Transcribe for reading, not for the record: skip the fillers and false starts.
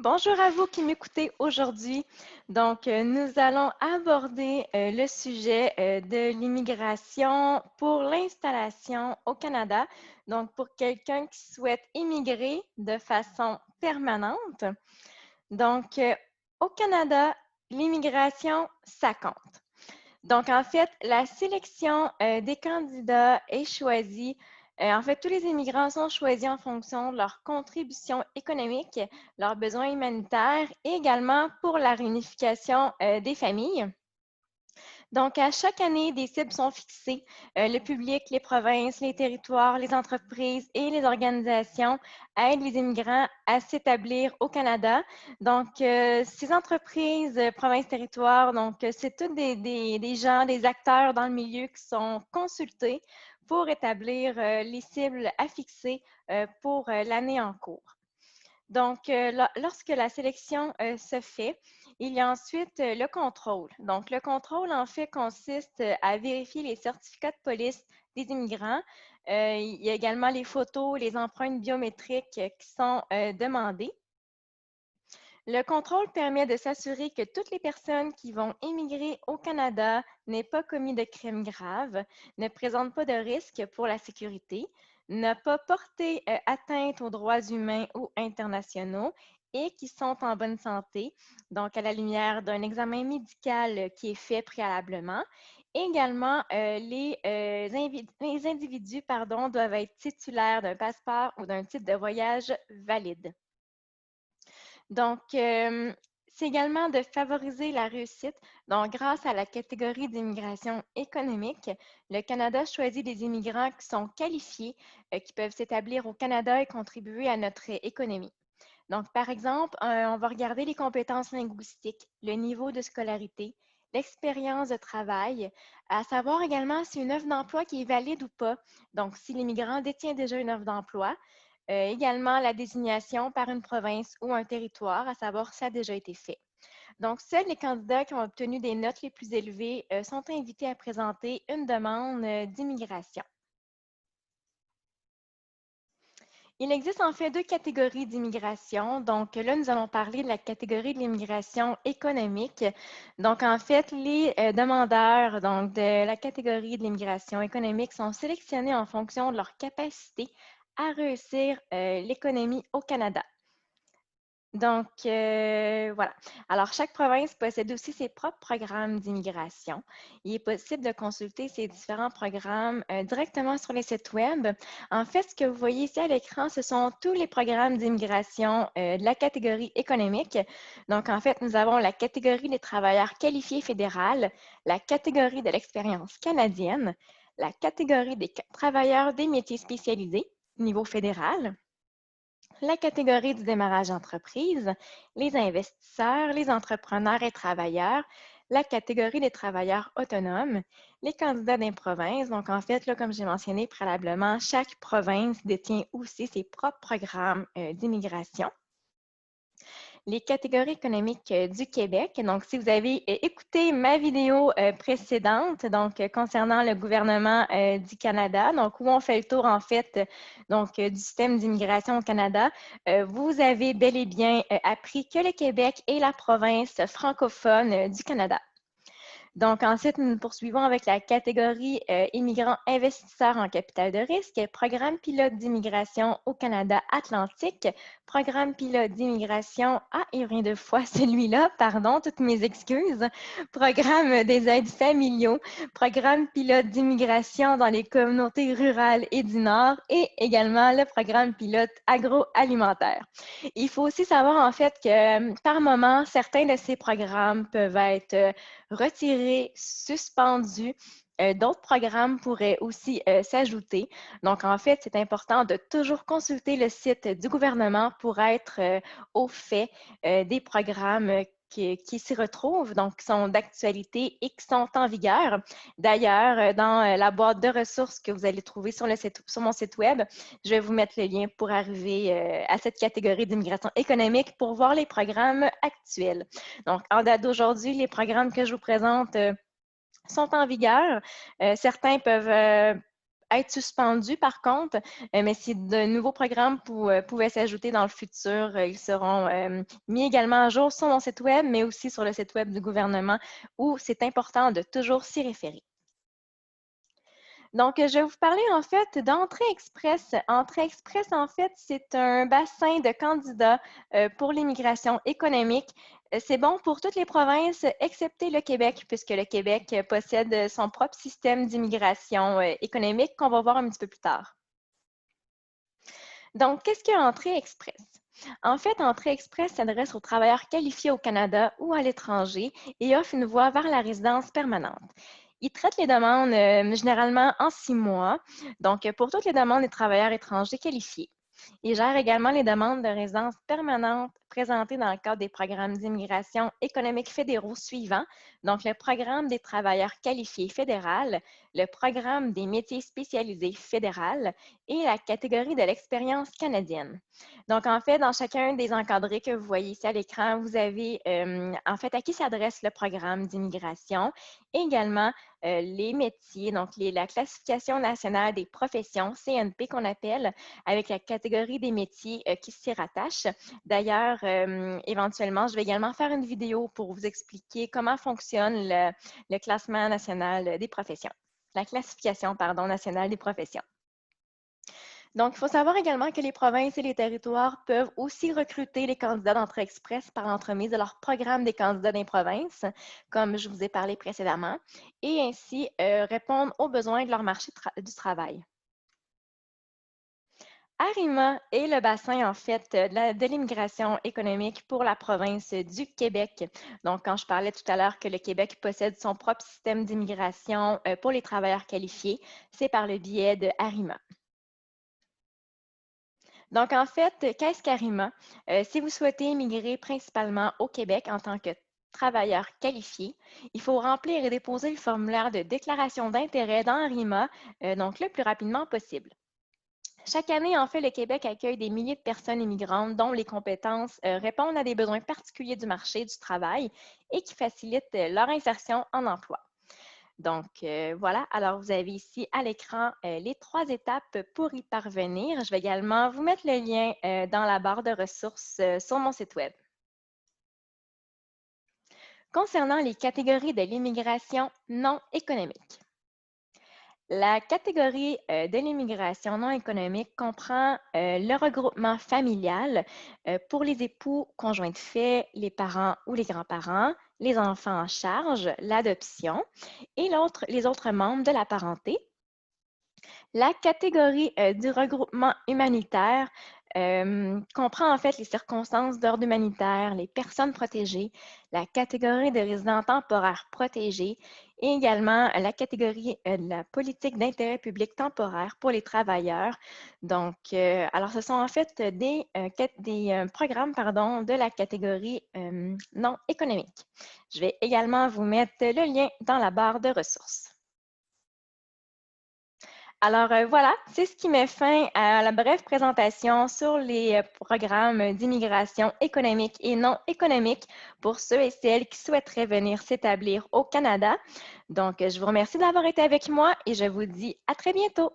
Bonjour à vous qui m'écoutez aujourd'hui. Nous allons aborder le sujet de l'immigration pour l'installation au Canada. Donc, pour quelqu'un qui souhaite immigrer de façon permanente. Donc, euh, Au Canada, l'immigration, ça compte. Donc, en fait, la sélection des candidats est choisie. En fait, tous les immigrants sont choisis en fonction de leur contribution économique, leurs besoins humanitaires et également pour la réunification des familles. Donc, à chaque année, des cibles sont fixées. Le public, les provinces, les territoires, les entreprises et les organisations aident les immigrants à s'établir au Canada. Ces entreprises, provinces, territoires, c'est tous des gens, des acteurs dans le milieu qui sont consultés pour établir les cibles à fixer pour l'année en cours. Lorsque la sélection se fait, il y a ensuite le contrôle. Donc, le contrôle, en fait, consiste à vérifier les certificats de police des immigrants. Il y a également les photos, les empreintes biométriques qui sont demandées. Le contrôle permet de s'assurer que toutes les personnes qui vont émigrer au Canada n'aient pas commis de crimes graves, ne présentent pas de risque pour la sécurité, n'ont pas porté atteinte aux droits humains ou internationaux et qui sont en bonne santé, donc à la lumière d'un examen médical qui est fait préalablement. Également, les individus doivent être titulaires d'un passeport ou d'un titre de voyage valide. C'est également de favoriser la réussite. Donc, grâce à la catégorie d'immigration économique, le Canada choisit des immigrants qui sont qualifiés, qui peuvent s'établir au Canada et contribuer à notre économie. Donc, par exemple, on va regarder les compétences linguistiques, le niveau de scolarité, l'expérience de travail, à savoir également si une offre d'emploi qui est valide ou pas. Donc, si l'immigrant détient déjà une offre d'emploi, également la désignation par une province ou un territoire, à savoir si ça a déjà été fait. Donc, seuls les candidats qui ont obtenu des notes les plus élevées sont invités à présenter une demande d'immigration. Il existe en fait deux catégories d'immigration. Donc là, nous allons parler de la catégorie de l'immigration économique. Donc en fait, les demandeurs de la catégorie de l'immigration économique sont sélectionnés en fonction de leur capacité à réussir l'économie au Canada. Voilà. Alors, chaque province possède aussi ses propres programmes d'immigration. Il est possible de consulter ces différents programmes directement sur les sites Web. En fait, ce que vous voyez ici à l'écran, ce sont tous les programmes d'immigration de la catégorie économique. Donc, en fait, nous avons la catégorie des travailleurs qualifiés fédérales, la catégorie de l'expérience canadienne, la catégorie des travailleurs des métiers spécialisés, niveau fédéral, la catégorie du démarrage d'entreprise, les investisseurs, les entrepreneurs et travailleurs, la catégorie des travailleurs autonomes, les candidats des provinces. Donc, en fait, là, comme j'ai mentionné préalablement, chaque province détient aussi ses propres programmes d'immigration. Les catégories économiques du Québec. Donc, si vous avez écouté ma vidéo précédente, concernant le gouvernement du Canada, donc où on fait le tour en fait du système d'immigration au Canada, vous avez bel et bien appris que le Québec est la province francophone du Canada. Donc, ensuite, nous poursuivons avec la catégorie immigrants investisseurs en capital de risque, programme pilote d'immigration au Canada Atlantique, programme pilote d'immigration, il revient deux fois celui-là, pardon, toutes mes excuses, programme des aides familiaux, programme pilote d'immigration dans les communautés rurales et du Nord et également le programme pilote agroalimentaire. Il faut aussi savoir en fait que par moment, certains de ces programmes peuvent être retirés, suspendus. D'autres programmes pourraient aussi s'ajouter. Donc, en fait, c'est important de toujours consulter le site du gouvernement pour être au fait des programmes qui s'y retrouvent, donc qui sont d'actualité et qui sont en vigueur. D'ailleurs, dans la boîte de ressources que vous allez trouver sur mon site web, je vais vous mettre le lien pour arriver à cette catégorie d'immigration économique pour voir les programmes actuels. Donc, en date d'aujourd'hui, les programmes que je vous présente sont en vigueur. Certains peuvent être suspendus par contre, mais si de nouveaux programmes pouvaient s'ajouter dans le futur, ils seront mis également à jour sur mon site web, mais aussi sur le site web du gouvernement où c'est important de toujours s'y référer. Donc, je vais vous parler en fait d'Entrée Express. Entrée Express, en fait, c'est un bassin de candidats pour l'immigration économique. C'est bon pour toutes les provinces, excepté le Québec, puisque le Québec possède son propre système d'immigration économique qu'on va voir un petit peu plus tard. Donc, qu'est-ce qu'un Entrée Express? En fait, Entrée Express s'adresse aux travailleurs qualifiés au Canada ou à l'étranger et offre une voie vers la résidence permanente. Il traite les demandes généralement en 6 mois, donc pour toutes les demandes des travailleurs étrangers qualifiés. Il gère également les demandes de résidence permanente présentées dans le cadre des programmes d'immigration économique fédéraux suivants, donc le programme des travailleurs qualifiés fédéral, le programme des métiers spécialisés fédéral et la catégorie de l'expérience canadienne. Donc, en fait, dans chacun des encadrés que vous voyez ici à l'écran, vous avez en fait à qui s'adresse le programme d'immigration, également les métiers, donc la classification nationale des professions, CNP qu'on appelle, avec la catégorie des métiers qui s'y rattachent. D'ailleurs, éventuellement, je vais également faire une vidéo pour vous expliquer comment fonctionne le classement national des professions, la classification, pardon, nationale des professions. Donc, il faut savoir également que les provinces et les territoires peuvent aussi recruter les candidats d'entrée express par l'entremise de leur programme des candidats des provinces, comme je vous ai parlé précédemment, et ainsi répondre aux besoins de leur marché du travail. Arima est le bassin, en fait, de l'immigration économique pour la province du Québec. Donc, quand je parlais tout à l'heure que le Québec possède son propre système d'immigration pour les travailleurs qualifiés, c'est par le biais de Arima. Donc, en fait, qu'est-ce qu'Arima? Si vous souhaitez immigrer principalement au Québec en tant que travailleur qualifié, il faut remplir et déposer le formulaire de déclaration d'intérêt dans Arima, donc le plus rapidement possible. Chaque année, en fait, le Québec accueille des milliers de personnes immigrantes dont les compétences répondent à des besoins particuliers du marché du travail et qui facilitent leur insertion en emploi. Donc, voilà, alors vous avez ici à l'écran les 3 étapes pour y parvenir. Je vais également vous mettre le lien dans la barre de ressources sur mon site web. Concernant les catégories de l'immigration non économique. La catégorie de l'immigration non économique comprend le regroupement familial pour les époux, conjoints de fait, les parents ou les grands-parents, les enfants en charge, l'adoption et les autres membres de la parenté. La catégorie du regroupement humanitaire comprend en fait les circonstances d'ordre humanitaire, les personnes protégées, la catégorie de résidents temporaires protégés et également la catégorie de la politique d'intérêt public temporaire pour les travailleurs. Donc, alors ce sont en fait des programmes pardon, de la catégorie non économique. Je vais également vous mettre le lien dans la barre de ressources. Alors voilà, c'est ce qui met fin à la brève présentation sur les programmes d'immigration économique et non économique pour ceux et celles qui souhaiteraient venir s'établir au Canada. Donc, je vous remercie d'avoir été avec moi et je vous dis à très bientôt.